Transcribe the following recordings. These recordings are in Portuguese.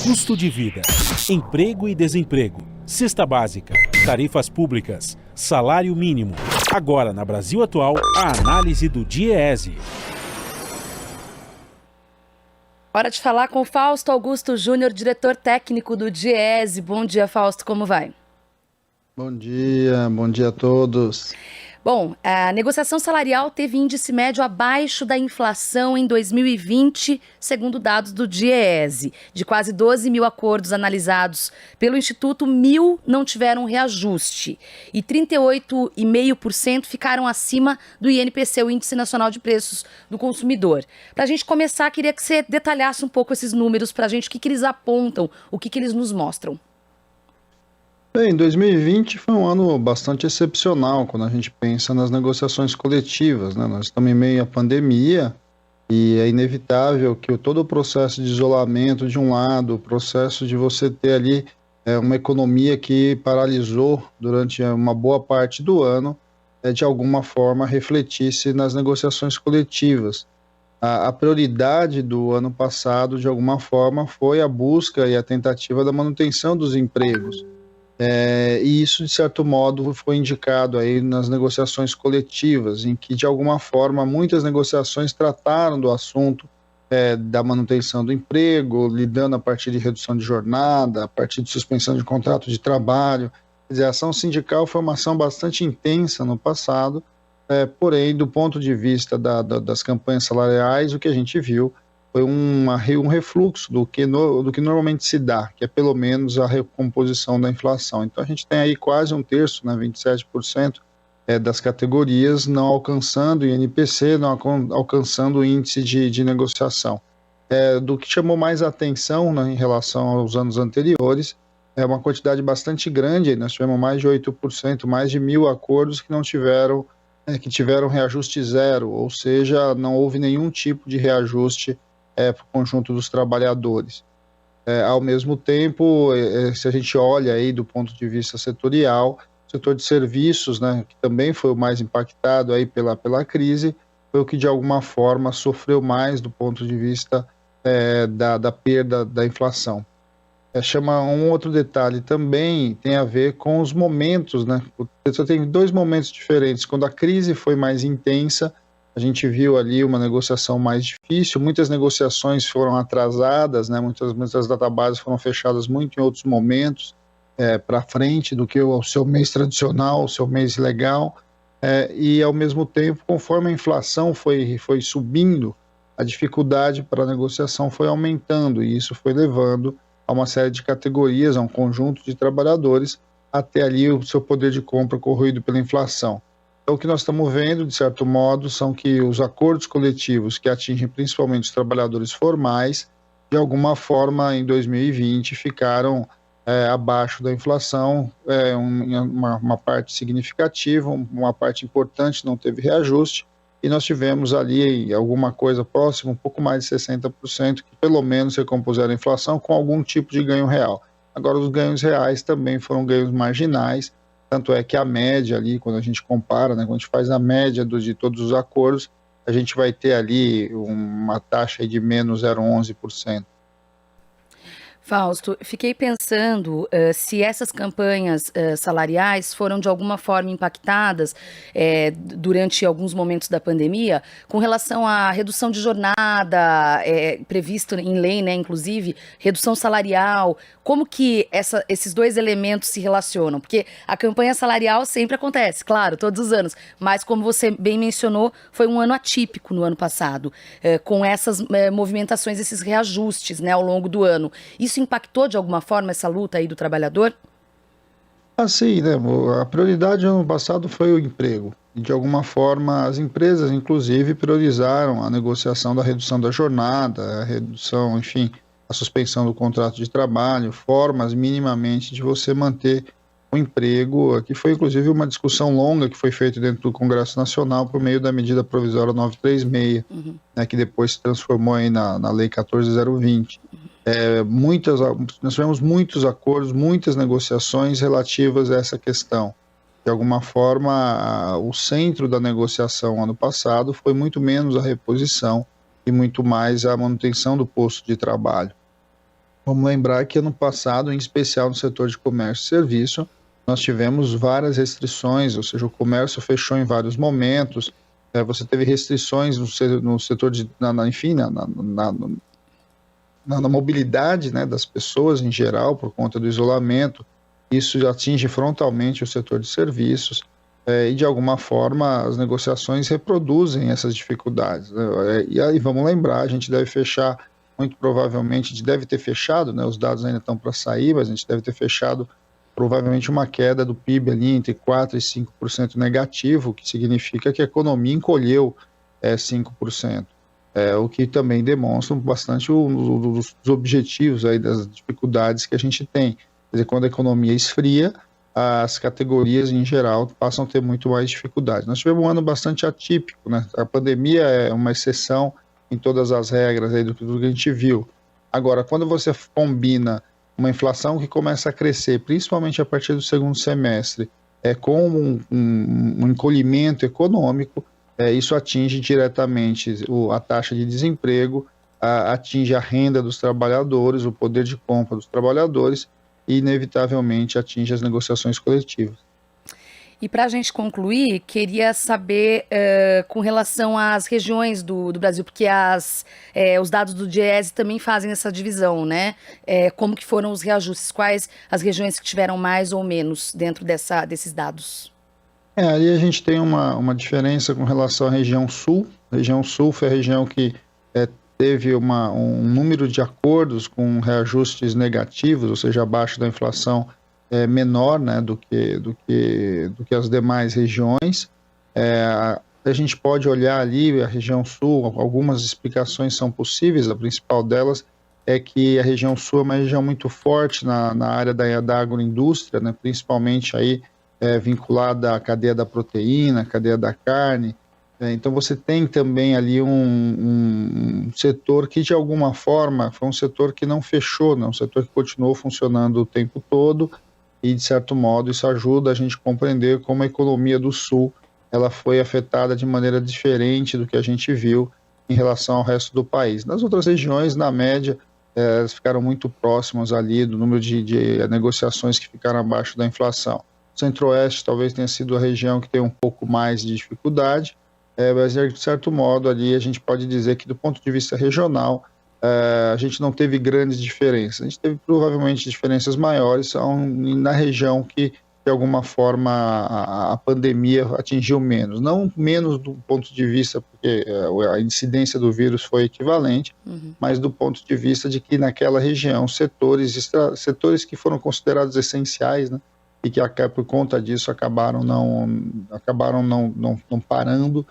custo de vida, emprego e desemprego, cesta básica, tarifas públicas, salário mínimo. Agora, na Brasil Atual, a análise do DIEESE. Hora de falar com Fausto Augusto Júnior, diretor técnico do DIEESE. Bom dia, Fausto, como vai? Bom dia a todos. Bom, a negociação salarial teve índice médio abaixo da inflação em 2020, segundo dados do DIEESE. De quase 12 mil acordos analisados pelo Instituto, 1.000 não tiveram reajuste e 38,5% ficaram acima do INPC, o Índice Nacional de Preços do Consumidor. Para a gente começar, queria que você detalhasse um pouco esses números para a gente, o que eles apontam, o que eles nos mostram. Bem, 2020 foi um ano bastante excepcional quando a gente pensa nas negociações coletivas, né? Nós estamos em meio à pandemia e é inevitável que todo o processo de isolamento de um lado, o processo de você ter ali uma economia que paralisou durante uma boa parte do ano, de alguma forma refletisse nas negociações coletivas. A prioridade do ano passado, de alguma forma, foi a busca e a tentativa da manutenção dos empregos. E isso, de certo modo, foi indicado aí nas negociações coletivas, em que, de alguma forma, muitas negociações trataram do assunto da manutenção do emprego, lidando a partir de redução de jornada, a partir de suspensão de contrato de trabalho. Quer dizer, a ação sindical foi uma ação bastante intensa no passado, porém, do ponto de vista das campanhas salariais, o que a gente viu foi um refluxo do que normalmente se dá, que é pelo menos a recomposição da inflação. Então a gente tem aí quase um terço, 27%, das categorias não alcançando o INPC, não alcançando o índice de negociação. Do que chamou mais atenção, né, em relação aos anos anteriores, é uma quantidade bastante grande, nós tivemos mais de 8%, mais de 1.000 acordos que não tiveram, que tiveram reajuste zero, ou seja, não houve nenhum tipo de reajuste para o conjunto dos trabalhadores. Ao mesmo tempo, se a gente olha aí do ponto de vista setorial, o setor de serviços, né, que também foi o mais impactado aí pela crise, foi o que de alguma forma sofreu mais do ponto de vista da perda da inflação. Chama um outro detalhe também, tem a ver com os momentos, né? Você tem dois momentos diferentes. Quando a crise foi mais intensa, a gente viu ali uma negociação mais difícil, muitas negociações foram atrasadas, né? Muitas databases foram fechadas muito em outros momentos, para frente do que o seu mês tradicional, o seu mês legal, e ao mesmo tempo, conforme a inflação foi subindo, a dificuldade para a negociação foi aumentando, e isso foi levando a uma série de categorias, a um conjunto de trabalhadores, até ali o seu poder de compra corroído pela inflação. Então, o que nós estamos vendo, de certo modo, são que os acordos coletivos que atingem principalmente os trabalhadores formais, de alguma forma, em 2020, ficaram abaixo da inflação, uma parte significativa, uma parte importante não teve reajuste, e nós tivemos ali alguma coisa próxima, um pouco mais de 60%, que pelo menos recompuseram a inflação com algum tipo de ganho real. Agora, os ganhos reais também foram ganhos marginais, tanto é que a média ali, quando a gente compara, né, quando a gente faz a média de todos os acordos, a gente vai ter ali uma taxa de menos 0,11%. Fausto, fiquei pensando se essas campanhas salariais foram de alguma forma impactadas durante alguns momentos da pandemia com relação à redução de jornada, previsto em lei, né, inclusive, redução salarial. Como que esses dois elementos se relacionam? Porque a campanha salarial sempre acontece, claro, todos os anos, mas como você bem mencionou, foi um ano atípico no ano passado, com essas movimentações, esses reajustes, né, ao longo do ano. Isso impactou de alguma forma essa luta aí do trabalhador? Sim, né? A prioridade no ano passado foi o emprego. E de alguma forma as empresas, inclusive, priorizaram a negociação da redução da jornada, a redução, enfim, a suspensão do contrato de trabalho, formas minimamente de você manter o emprego, que foi inclusive uma discussão longa que foi feita dentro do Congresso Nacional por meio da medida provisória 936, né, que depois se transformou aí na Lei 14.020. Nós tivemos muitos acordos, muitas negociações relativas a essa questão. De alguma forma, o centro da negociação ano passado foi muito menos a reposição e muito mais a manutenção do posto de trabalho. Vamos lembrar que ano passado, em especial no setor de comércio e serviço, nós tivemos várias restrições, ou seja, o comércio fechou em vários momentos, você teve restrições no setor enfim, na mobilidade, né, das pessoas em geral, por conta do isolamento. Isso atinge frontalmente o setor de serviços, e de alguma forma as negociações reproduzem essas dificuldades, né? E aí vamos lembrar, a gente deve fechar, muito provavelmente, a gente deve ter fechado, né, os dados ainda estão para sair, mas a gente deve ter fechado provavelmente uma queda do PIB ali entre 4% e 5% negativo, o que significa que a economia encolheu 5%. O que também demonstra bastante os objetivos aí das dificuldades que a gente tem. Quer dizer, quando a economia esfria, as categorias em geral passam a ter muito mais dificuldade. Nós tivemos um ano bastante atípico, né? A pandemia é uma exceção em todas as regras aí do que a gente viu. Agora, quando você combina uma inflação que começa a crescer, principalmente a partir do segundo semestre, com um encolhimento econômico, isso atinge diretamente a taxa de desemprego, atinge a renda dos trabalhadores, o poder de compra dos trabalhadores e, inevitavelmente, atinge as negociações coletivas. E para a gente concluir, queria saber com relação às regiões do Brasil, porque os dados do Diese também fazem essa divisão, né? Como que foram os reajustes? Quais as regiões que tiveram mais ou menos dentro desses dados? Ali a gente tem uma diferença com relação à região sul. A região sul foi a região que teve um número de acordos com reajustes negativos, ou seja, abaixo da inflação, menor, né, do que as demais regiões. A gente pode olhar ali a região sul, algumas explicações são possíveis, a principal delas é que a região sul é uma região muito forte na área da agroindústria, né, principalmente aí vinculada à cadeia da proteína, cadeia da carne. Então você tem também ali um setor que de alguma forma foi um setor que não fechou, né, um setor que continuou funcionando o tempo todo, e de certo modo isso ajuda a gente a compreender como a economia do Sul ela foi afetada de maneira diferente do que a gente viu em relação ao resto do país. Nas outras regiões, na média, elas ficaram muito próximas ali do número de negociações que ficaram abaixo da inflação. O Centro-Oeste talvez tenha sido a região que tem um pouco mais de dificuldade, mas de certo modo ali a gente pode dizer que do ponto de vista regional a gente não teve grandes diferenças. A gente teve provavelmente diferenças maiores na região que de alguma forma a pandemia atingiu menos. Não menos do ponto de vista, porque a incidência do vírus foi equivalente, mas do ponto de vista de que naquela região setores que foram considerados essenciais, né, e que por conta disso acabaram não parando,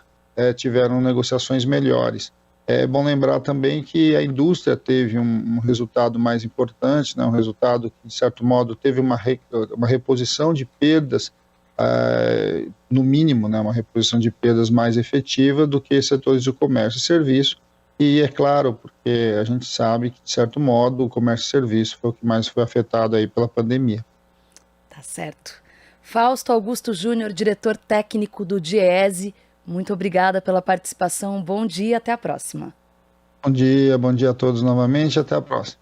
tiveram negociações melhores. É bom lembrar também que a indústria teve um resultado mais importante, né, um resultado que, de certo modo, teve uma reposição de perdas, no mínimo, né, uma reposição de perdas mais efetiva do que setores do comércio e serviço. E é claro, porque a gente sabe que, de certo modo, o comércio e serviço foi o que mais foi afetado aí pela pandemia. Tá certo. Fausto Augusto Júnior, diretor técnico do Diese, muito obrigada pela participação. Bom dia, até a próxima. Bom dia a todos novamente, até a próxima.